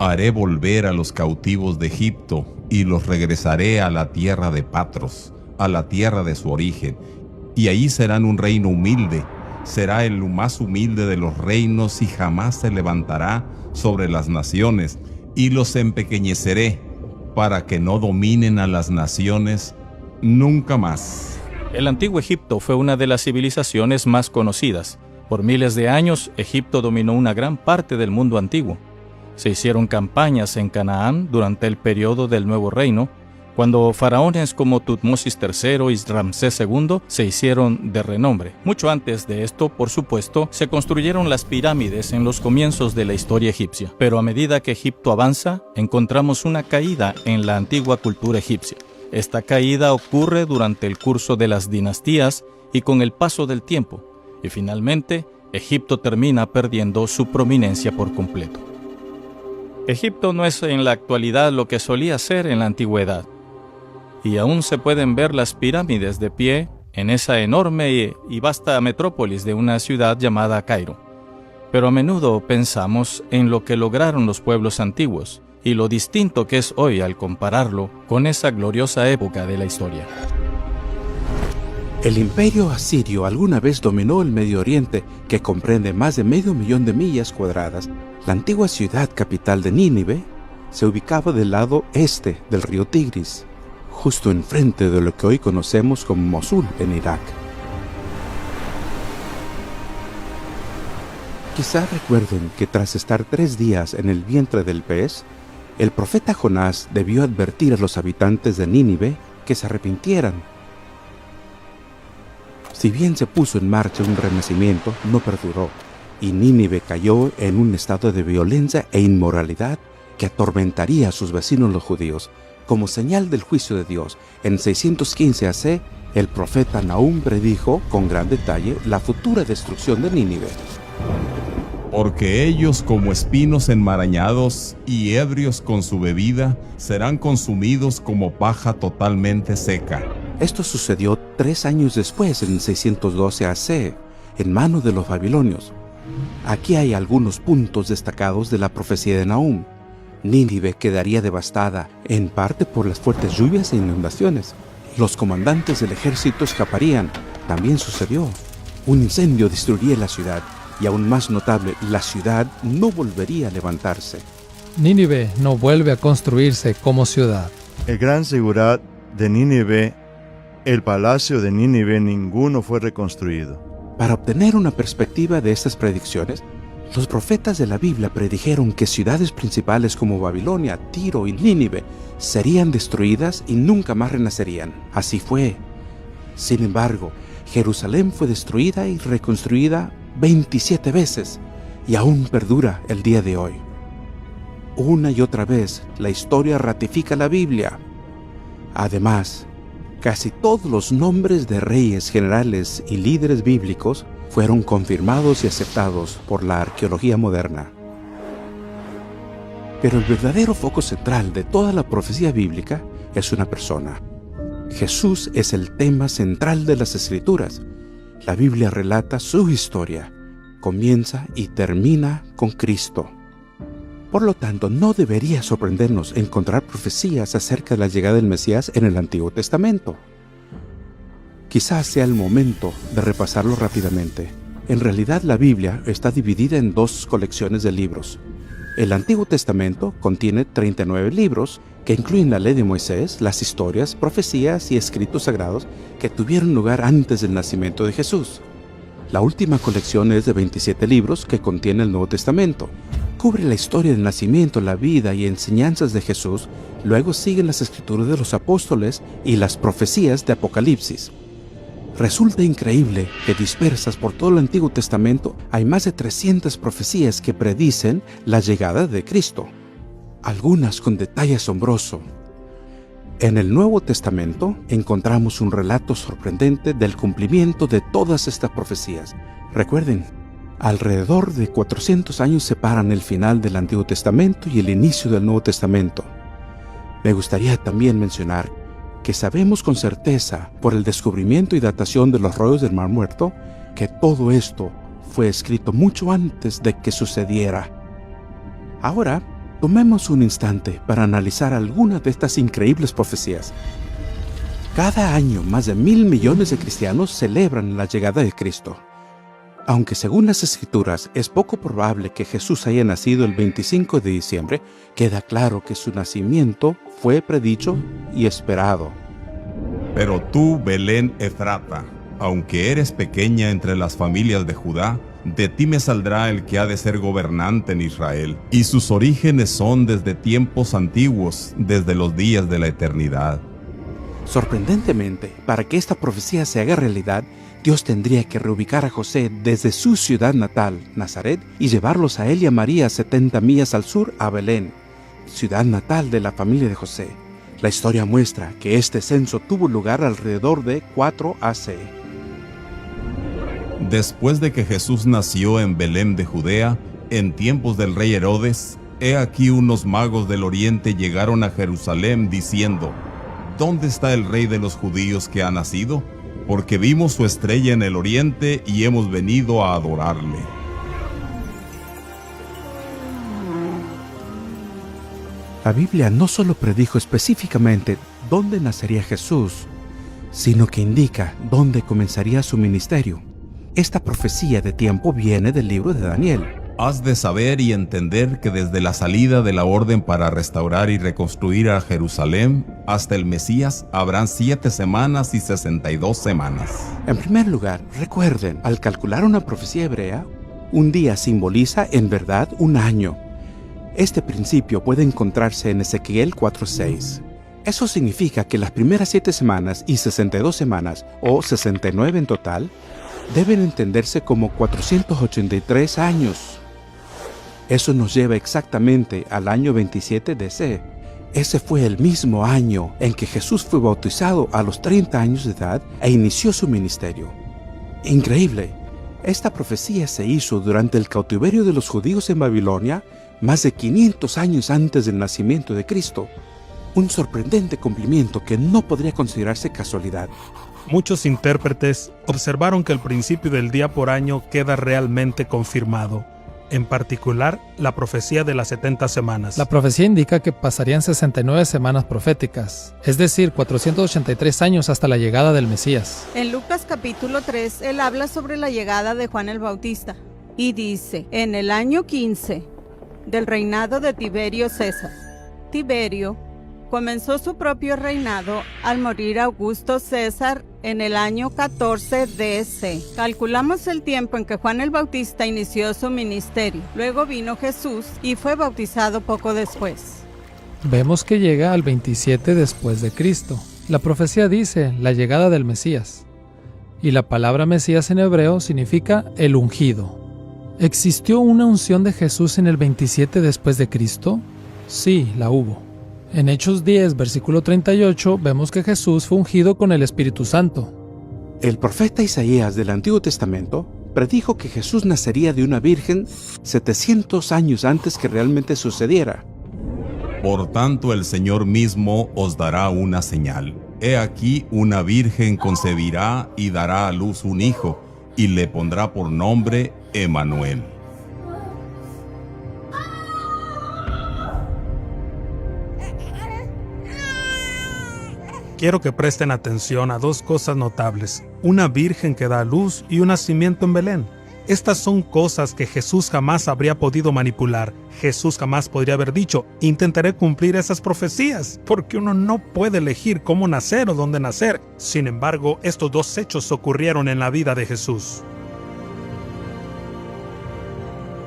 Haré volver a los cautivos de Egipto y los regresaré a la tierra de Patros, a la tierra de su origen, y allí serán un reino humilde. Será el más humilde de los reinos y jamás se levantará sobre las naciones, y los empequeñeceré para que no dominen a las naciones nunca más. El antiguo Egipto fue una de las civilizaciones más conocidas. Por miles de años, Egipto dominó una gran parte del mundo antiguo. Se hicieron campañas en Canaán durante el periodo del Nuevo Reino, cuando faraones como Tutmosis III y Ramsés II se hicieron de renombre. Mucho antes de esto, por supuesto, se construyeron las pirámides en los comienzos de la historia egipcia. Pero a medida que Egipto avanza, encontramos una caída en la antigua cultura egipcia. Esta caída ocurre durante el curso de las dinastías y con el paso del tiempo, y finalmente, Egipto termina perdiendo su prominencia por completo. Egipto no es en la actualidad lo que solía ser en la antigüedad, y aún se pueden ver las pirámides de pie en esa enorme y vasta metrópolis de una ciudad llamada Cairo. Pero a menudo pensamos en lo que lograron los pueblos antiguos y lo distinto que es hoy al compararlo con esa gloriosa época de la historia. El imperio asirio alguna vez dominó el Medio Oriente, que comprende más de 500.000 de millas cuadradas. La antigua ciudad capital de Nínive se ubicaba del lado este del río Tigris, justo enfrente de lo que hoy conocemos como Mosul en Irak. Quizá recuerden que tras estar 3 días en el vientre del pez, el profeta Jonás debió advertir a los habitantes de Nínive que se arrepintieran. Si bien se puso en marcha un renacimiento, no perduró, y Nínive cayó en un estado de violencia e inmoralidad que atormentaría a sus vecinos los judíos. Como señal del juicio de Dios, en 615 AC, el profeta Nahum predijo con gran detalle la futura destrucción de Nínive. Porque ellos, como espinos enmarañados y ebrios con su bebida, serán consumidos como paja totalmente seca. Esto sucedió 3 años después, en 612 AC, en manos de los babilonios. Aquí hay algunos puntos destacados de la profecía de Nahum. Nínive quedaría devastada, en parte por las fuertes lluvias e inundaciones. Los comandantes del ejército escaparían. También sucedió. Un incendio destruiría la ciudad, y aún más notable, la ciudad no volvería a levantarse. Nínive no vuelve a construirse como ciudad. El gran Sigurat de Nínive, el palacio de Nínive, ninguno fue reconstruido. Para obtener una perspectiva de estas predicciones, los profetas de la Biblia predijeron que ciudades principales como Babilonia, Tiro y Nínive serían destruidas y nunca más renacerían. Así fue. Sin embargo, Jerusalén fue destruida y reconstruida 27 veces y aún perdura el día de hoy. Una y otra vez, la historia ratifica la Biblia. Además, casi todos los nombres de reyes, generales y líderes bíblicos fueron confirmados y aceptados por la arqueología moderna. Pero el verdadero foco central de toda la profecía bíblica es una persona. Jesús es el tema central de las Escrituras. La Biblia relata su historia, comienza y termina con Cristo. Por lo tanto, no debería sorprendernos encontrar profecías acerca de la llegada del Mesías en el Antiguo Testamento. Quizás sea el momento de repasarlo rápidamente. En realidad, la Biblia está dividida en 2 colecciones de libros. El Antiguo Testamento contiene 39 libros que incluyen la ley de Moisés, las historias, profecías y escritos sagrados que tuvieron lugar antes del nacimiento de Jesús. La última colección es de 27 libros que contiene el Nuevo Testamento. Cubre la historia del nacimiento, la vida y enseñanzas de Jesús. Luego siguen las escrituras de los apóstoles y las profecías de Apocalipsis. Resulta increíble que dispersas por todo el Antiguo Testamento hay más de 300 profecías que predicen la llegada de Cristo, algunas con detalle asombroso. En el Nuevo Testamento encontramos un relato sorprendente del cumplimiento de todas estas profecías. Recuerden, alrededor de 400 años separan el final del Antiguo Testamento y el inicio del Nuevo Testamento. Me gustaría también mencionar que sabemos con certeza, por el descubrimiento y datación de los rollos del Mar Muerto, que todo esto fue escrito mucho antes de que sucediera. Ahora, tomemos un instante para analizar algunas de estas increíbles profecías. Cada año, más de 1.000 millones de cristianos celebran la llegada de Cristo. Aunque según las Escrituras es poco probable que Jesús haya nacido el 25 de diciembre, queda claro que su nacimiento fue predicho y esperado. Pero tú, Belén Efrata, aunque eres pequeña entre las familias de Judá, de ti me saldrá el que ha de ser gobernante en Israel, y sus orígenes son desde tiempos antiguos, desde los días de la eternidad. Sorprendentemente, para que esta profecía se haga realidad, Dios tendría que reubicar a José desde su ciudad natal, Nazaret, y llevarlos a él y a María 70 millas al sur a Belén, ciudad natal de la familia de José. La historia muestra que este censo tuvo lugar alrededor de 4 AC. Después de que Jesús nació en Belén de Judea, en tiempos del rey Herodes, he aquí unos magos del oriente llegaron a Jerusalén diciendo: ¿Dónde está el rey de los judíos que ha nacido? Porque vimos su estrella en el oriente y hemos venido a adorarle. La Biblia no solo predijo específicamente dónde nacería Jesús, sino que indica dónde comenzaría su ministerio. Esta profecía de tiempo viene del libro de Daniel. Has de saber y entender que desde la salida de la orden para restaurar y reconstruir a Jerusalén hasta el Mesías habrán 7 semanas y 62 semanas. En primer lugar, recuerden, al calcular una profecía hebrea, un día simboliza en verdad un año. Este principio puede encontrarse en Ezequiel 4:6. Eso significa que las primeras 7 semanas y 62 semanas, o 69 en total, deben entenderse como 483 años. Eso nos lleva exactamente al año 27 DC. Ese fue el mismo año en que Jesús fue bautizado a los 30 años de edad e inició su ministerio. Increíble. Esta profecía se hizo durante el cautiverio de los judíos en Babilonia, más de 500 años antes del nacimiento de Cristo. Un sorprendente cumplimiento que no podría considerarse casualidad. Muchos intérpretes observaron que el principio del día por año queda realmente confirmado, en particular la profecía de las 70 semanas. La profecía indica que pasarían 69 semanas proféticas, es decir, 483 años hasta la llegada del Mesías. En Lucas capítulo 3, él habla sobre la llegada de Juan el Bautista y dice: en el año 15 del reinado de Tiberio César. Tiberio comenzó su propio reinado al morir Augusto César en el año 14 DC. Calculamos el tiempo en que Juan el Bautista inició su ministerio. Luego vino Jesús y fue bautizado poco después. Vemos que llega al 27 después de Cristo. La profecía dice la llegada del Mesías. Y la palabra Mesías en hebreo significa el ungido. ¿Existió una unción de Jesús en el 27 después de Cristo? Sí, la hubo. En Hechos 10, versículo 38, vemos que Jesús fue ungido con el Espíritu Santo. El profeta Isaías del Antiguo Testamento predijo que Jesús nacería de una virgen 700 años antes que realmente sucediera. Por tanto, el Señor mismo os dará una señal. He aquí, una virgen concebirá y dará a luz un hijo, y le pondrá por nombre Emmanuel. Quiero que presten atención a 2 cosas notables: una virgen que da a luz y un nacimiento en Belén. Estas son cosas que Jesús jamás habría podido manipular. Jesús jamás podría haber dicho: intentaré cumplir esas profecías, porque uno no puede elegir cómo nacer o dónde nacer. Sin embargo, estos 2 hechos ocurrieron en la vida de Jesús.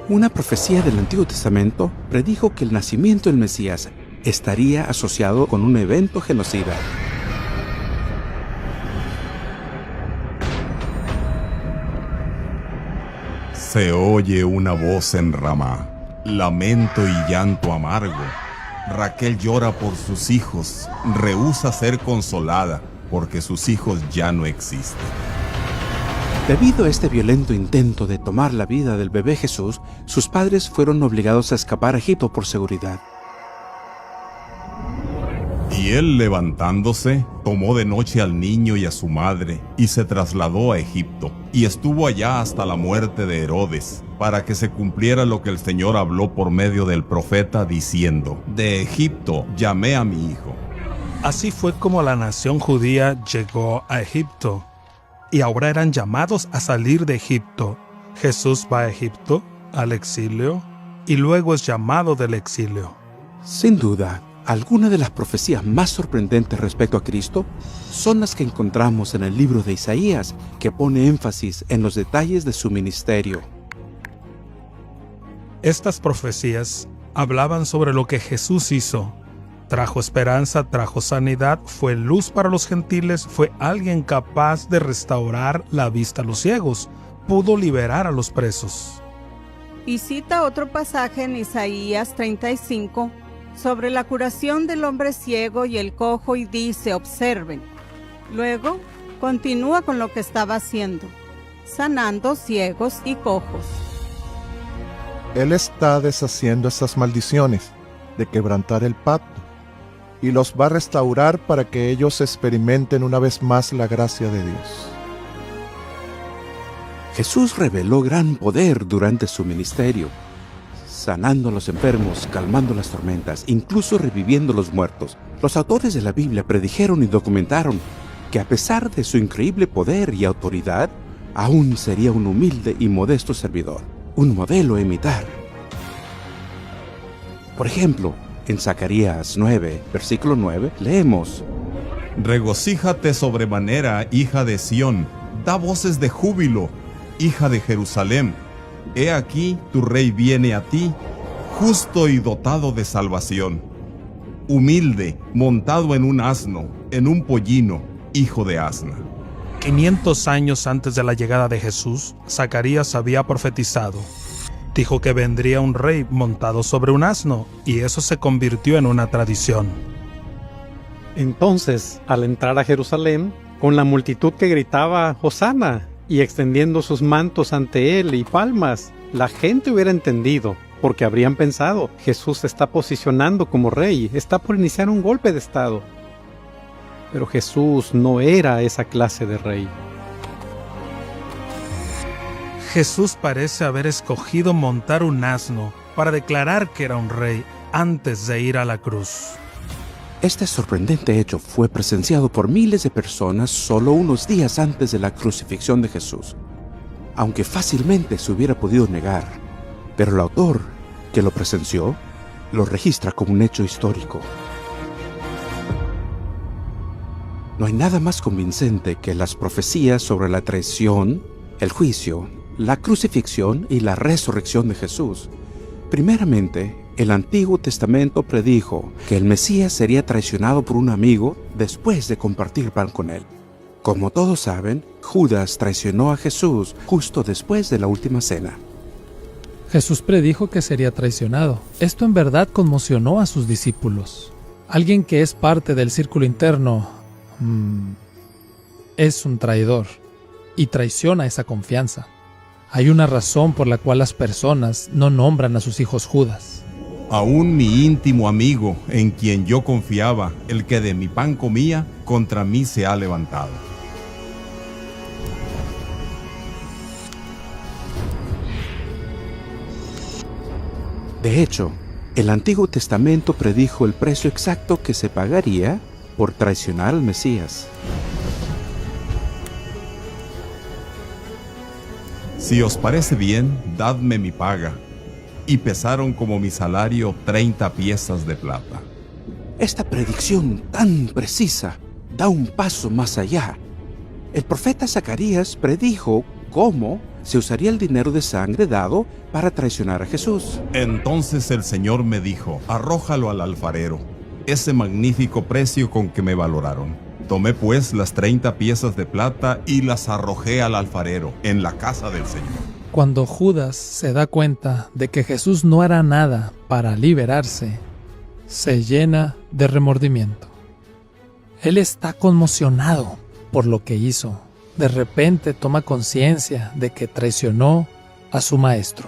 Una profecía del Antiguo Testamento predijo que el nacimiento del Mesías estaría asociado con un evento genocida. Se oye una voz en Ramá, lamento y llanto amargo, Raquel llora por sus hijos, rehúsa ser consolada porque sus hijos ya no existen. Debido a este violento intento de tomar la vida del bebé Jesús, sus padres fueron obligados a escapar a Egipto por seguridad. Y él, levantándose, tomó de noche al niño y a su madre, y se trasladó a Egipto, y estuvo allá hasta la muerte de Herodes, para que se cumpliera lo que el Señor habló por medio del profeta, diciendo: de Egipto llamé a mi hijo. Así fue como la nación judía llegó a Egipto, y ahora eran llamados a salir de Egipto. Jesús va a Egipto, al exilio, y luego es llamado del exilio. Sin duda, algunas de las profecías más sorprendentes respecto a Cristo son las que encontramos en el libro de Isaías, que pone énfasis en los detalles de su ministerio. Estas profecías hablaban sobre lo que Jesús hizo. Trajo esperanza, trajo sanidad, fue luz para los gentiles, fue alguien capaz de restaurar la vista a los ciegos, pudo liberar a los presos. Y cita otro pasaje en Isaías 35 sobre la curación del hombre ciego y el cojo y dice: observen. Luego continúa con lo que estaba haciendo, sanando ciegos y cojos. Él está deshaciendo esas maldiciones de quebrantar el pacto y los va a restaurar para que ellos experimenten una vez más la gracia de Dios. Jesús reveló gran poder durante su ministerio, sanando a los enfermos, calmando las tormentas, incluso reviviendo a los muertos. Los autores de la Biblia predijeron y documentaron que a pesar de su increíble poder y autoridad, aún sería un humilde y modesto servidor, un modelo a imitar. Por ejemplo, en Zacarías 9, versículo 9, leemos: regocíjate sobremanera, hija de Sión, da voces de júbilo, hija de Jerusalén. He aquí, tu rey viene a ti, justo y dotado de salvación, humilde, montado en un asno, en un pollino, hijo de asna. 500 años antes de la llegada de Jesús, Zacarías había profetizado. Dijo que vendría un rey montado sobre un asno, y eso se convirtió en una tradición. Entonces, al entrar a Jerusalén, con la multitud que gritaba Hosana y extendiendo sus mantos ante él y palmas, la gente hubiera entendido, porque habrían pensado: Jesús se está posicionando como rey, está por iniciar un golpe de estado. Pero Jesús no era esa clase de rey. Jesús parece haber escogido montar un asno para declarar que era un rey antes de ir a la cruz. Este sorprendente hecho fue presenciado por miles de personas solo unos días antes de la crucifixión de Jesús, aunque fácilmente se hubiera podido negar, pero el autor que lo presenció lo registra como un hecho histórico. No hay nada más convincente que las profecías sobre la traición, el juicio, la crucifixión y la resurrección de Jesús. Primeramente, el Antiguo Testamento predijo que el Mesías sería traicionado por un amigo después de compartir pan con él. Como todos saben, Judas traicionó a Jesús justo después de la última cena. Jesús predijo que sería traicionado. Esto en verdad conmocionó a sus discípulos. Alguien que es parte del círculo interno es un traidor y traiciona esa confianza. Hay una razón por la cual las personas no nombran a sus hijos Judas. Aún mi íntimo amigo, en quien yo confiaba, el que de mi pan comía, contra mí se ha levantado. De hecho, el Antiguo Testamento predijo el precio exacto que se pagaría por traicionar al Mesías. Si os parece bien, dadme mi paga. Y pesaron como mi salario 30 piezas de plata. Esta predicción tan precisa da un paso más allá. El profeta Zacarías predijo cómo se usaría el dinero de sangre dado para traicionar a Jesús. Entonces el Señor me dijo: arrójalo al alfarero, ese magnífico precio con que me valoraron. Tomé pues las 30 piezas de plata y las arrojé al alfarero en la casa del Señor. Cuando Judas se da cuenta de que Jesús no hará nada para liberarse, se llena de remordimiento. Él está conmocionado por lo que hizo. De repente toma conciencia de que traicionó a su maestro.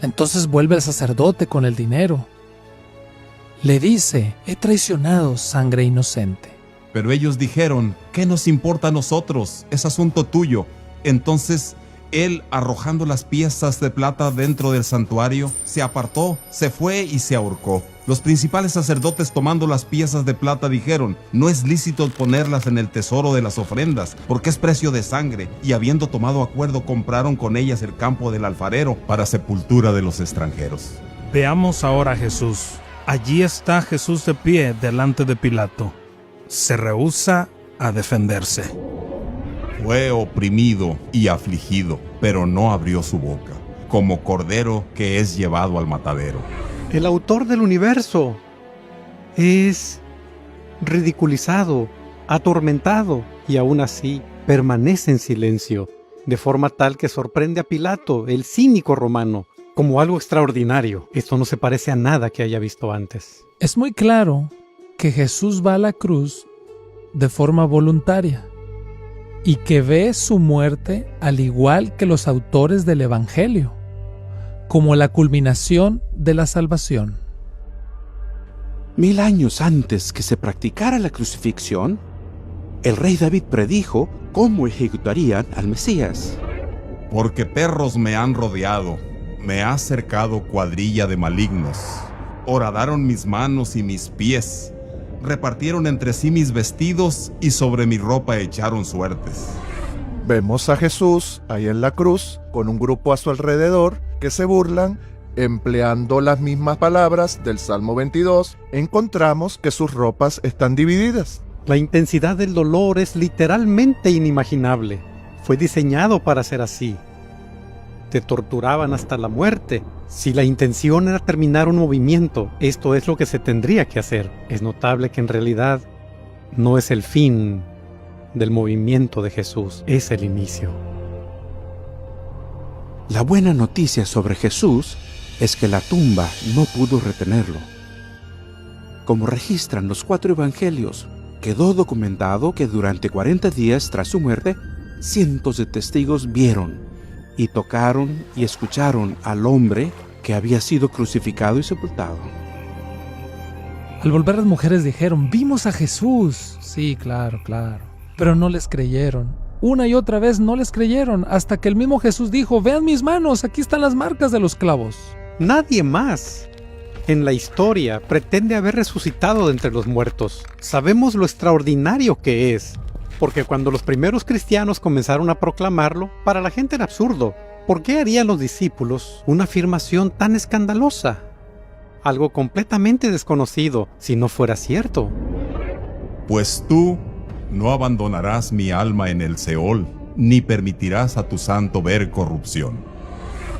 Entonces vuelve al sacerdote con el dinero. Le dice: he traicionado sangre inocente. Pero ellos dijeron: ¿qué nos importa a nosotros? Es asunto tuyo. Entonces él, arrojando las piezas de plata dentro del santuario, se apartó, se fue y se ahorcó. Los principales sacerdotes, tomando las piezas de plata, dijeron: no es lícito ponerlas en el tesoro de las ofrendas, porque es precio de sangre. Y habiendo tomado acuerdo, compraron con ellas el campo del alfarero para sepultura de los extranjeros. Veamos ahora a Jesús. Allí está Jesús de pie delante de Pilato. Se rehúsa a defenderse. Fue oprimido y afligido, pero no abrió su boca, como cordero que es llevado al matadero. El autor del universo es ridiculizado, atormentado, y aún así permanece en silencio, de forma tal que sorprende a Pilato, el cínico romano, como algo extraordinario. Esto no se parece a nada que haya visto antes. Es muy claro que Jesús va a la cruz de forma voluntaria y que ve su muerte al igual que los autores del Evangelio, como la culminación de la salvación. 1000 años antes que se practicara la crucifixión, el rey David predijo cómo ejecutarían al Mesías. Porque perros me han rodeado, me ha cercado cuadrilla de malignos. Horadaron mis manos y mis pies, repartieron entre sí mis vestidos y sobre mi ropa echaron suertes. Vemos a Jesús ahí en la cruz con un grupo a su alrededor que se burlan, empleando las mismas palabras del Salmo 22. Encontramos que sus ropas están divididas. La intensidad del dolor es literalmente inimaginable. Fue diseñado para ser así. Te torturaban hasta la muerte. Si la intención era terminar un movimiento, esto es lo que se tendría que hacer. Es notable que en realidad no es el fin del movimiento de Jesús, es el inicio. La buena noticia sobre Jesús es que la tumba no pudo retenerlo. Como registran los 4 evangelios, quedó documentado que durante 40 días tras su muerte, cientos de testigos vieron y tocaron y escucharon al hombre que había sido crucificado y sepultado. Al volver las mujeres dijeron: vimos a Jesús. Sí, claro. Pero no les creyeron. Una y otra vez no les creyeron, hasta que el mismo Jesús dijo: vean mis manos, aquí están las marcas de los clavos. Nadie más en la historia pretende haber resucitado de entre los muertos. Sabemos lo extraordinario que es, porque cuando los primeros cristianos comenzaron a proclamarlo, para la gente era absurdo. ¿Por qué harían los discípulos una afirmación tan escandalosa? Algo completamente desconocido, si no fuera cierto. Pues tú no abandonarás mi alma en el Seol, ni permitirás a tu santo ver corrupción.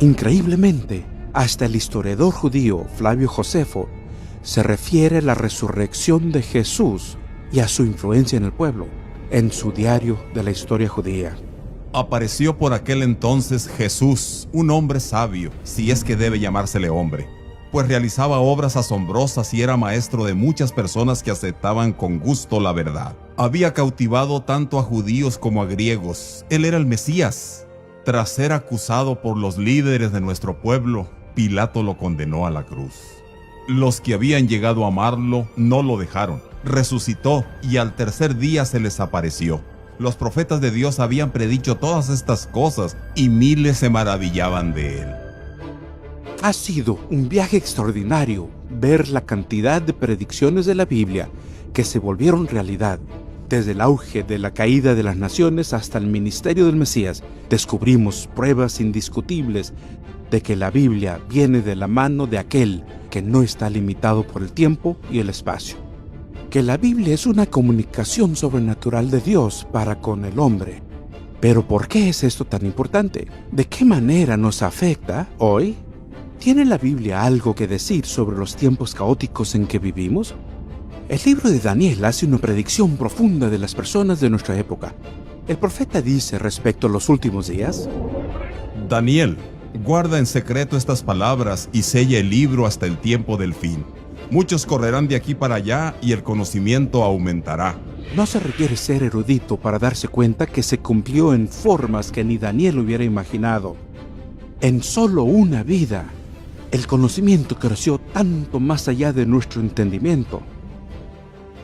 Increíblemente, hasta el historiador judío Flavio Josefo se refiere a la resurrección de Jesús y a su influencia en el pueblo, en su diario de la historia judía. Apareció por aquel entonces Jesús, un hombre sabio, si es que debe llamársele hombre, pues realizaba obras asombrosas y era maestro de muchas personas que aceptaban con gusto la verdad. Había cautivado tanto a judíos como a griegos. Él era el Mesías. Tras ser acusado por los líderes de nuestro pueblo, Pilato lo condenó a la cruz. Los que habían llegado a amarlo no lo dejaron. Resucitó y al tercer día se les apareció. Los profetas de Dios habían predicho todas estas cosas y miles se maravillaban de él. Ha sido un viaje extraordinario ver la cantidad de predicciones de la Biblia que se volvieron realidad. Desde el auge de la caída de las naciones hasta el ministerio del Mesías, descubrimos pruebas indiscutibles de que la Biblia viene de la mano de aquel que no está limitado por el tiempo y el espacio. Que la Biblia es una comunicación sobrenatural de Dios para con el hombre. Pero ¿por qué es esto tan importante? ¿De qué manera nos afecta hoy? ¿Tiene la Biblia algo que decir sobre los tiempos caóticos en que vivimos? El libro de Daniel hace una predicción profunda de las personas de nuestra época. El profeta dice respecto a los últimos días: Daniel, guarda en secreto estas palabras y sella el libro hasta el tiempo del fin. Muchos correrán de aquí para allá y el conocimiento aumentará. No se requiere ser erudito para darse cuenta que se cumplió en formas que ni Daniel hubiera imaginado. En solo una vida, el conocimiento creció tanto más allá de nuestro entendimiento.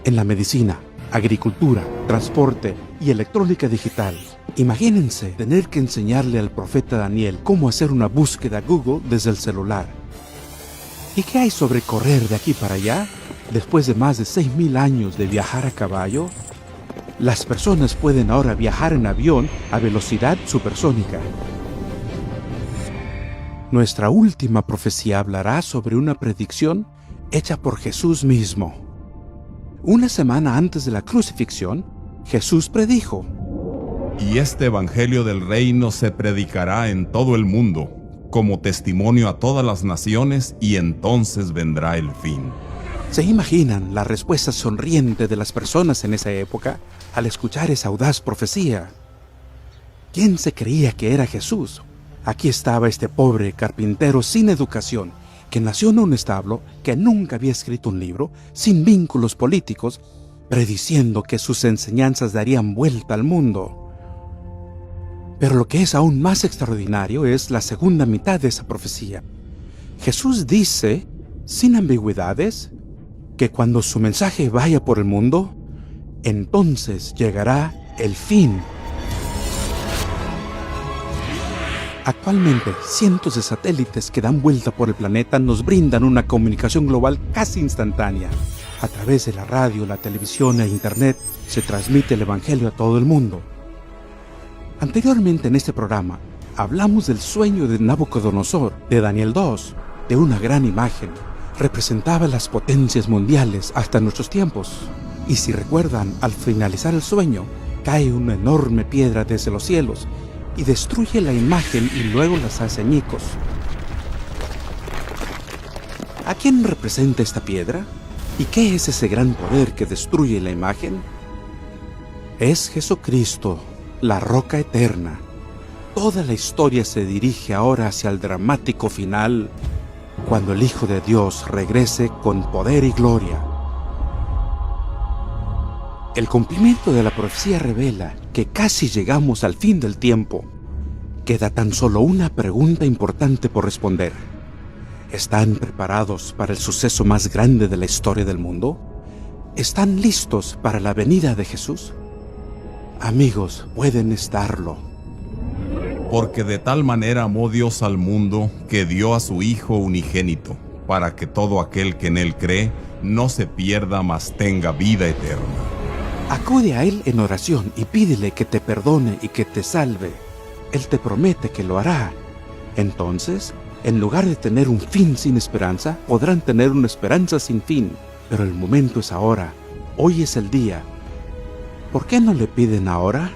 En la medicina, agricultura, transporte y electrónica digital. Imagínense tener que enseñarle al profeta Daniel cómo hacer una búsqueda Google desde el celular. ¿Y qué hay sobre correr de aquí para allá? Después de más de 6.000 años de viajar a caballo, las personas pueden ahora viajar en avión a velocidad supersónica. Nuestra última profecía hablará sobre una predicción hecha por Jesús mismo. Una semana antes de la crucifixión, Jesús predijo: Y este evangelio del reino se predicará en todo el mundo, como testimonio a todas las naciones, y entonces vendrá el fin. ¿Se imaginan la respuesta sonriente de las personas en esa época al escuchar esa audaz profecía? ¿Quién se creía que era Jesús? Aquí estaba este pobre carpintero sin educación, que nació en un establo, que nunca había escrito un libro, sin vínculos políticos, prediciendo que sus enseñanzas darían vuelta al mundo. Pero lo que es aún más extraordinario es la segunda mitad de esa profecía. Jesús dice, sin ambigüedades, que cuando su mensaje vaya por el mundo, entonces llegará el fin. Actualmente, cientos de satélites que dan vuelta por el planeta nos brindan una comunicación global casi instantánea. A través de la radio, la televisión e internet se transmite el evangelio a todo el mundo. Anteriormente en este programa, hablamos del sueño de Nabucodonosor, de Daniel 2, de una gran imagen. Representaba las potencias mundiales hasta nuestros tiempos. Y si recuerdan, al finalizar el sueño, cae una enorme piedra desde los cielos y destruye la imagen y luego las hace añicos. ¿A quién representa esta piedra? ¿Y qué es ese gran poder que destruye la imagen? Es Jesucristo, la roca eterna. Toda la historia se dirige ahora hacia el dramático final, cuando el Hijo de Dios regrese con poder y gloria. El cumplimiento de la profecía revela que casi llegamos al fin del tiempo. Queda tan solo una pregunta importante por responder. ¿Están preparados para el suceso más grande de la historia del mundo? ¿Están listos para la venida de Jesús? Amigos, pueden estarlo. Porque de tal manera amó Dios al mundo, que dio a su Hijo unigénito, para que todo aquel que en él cree no se pierda, mas tenga vida eterna. Acude a Él en oración y pídele que te perdone y que te salve. Él te promete que lo hará. Entonces, en lugar de tener un fin sin esperanza, podrán tener una esperanza sin fin. Pero el momento es ahora. Hoy es el día. ¿Por qué no le piden ahora?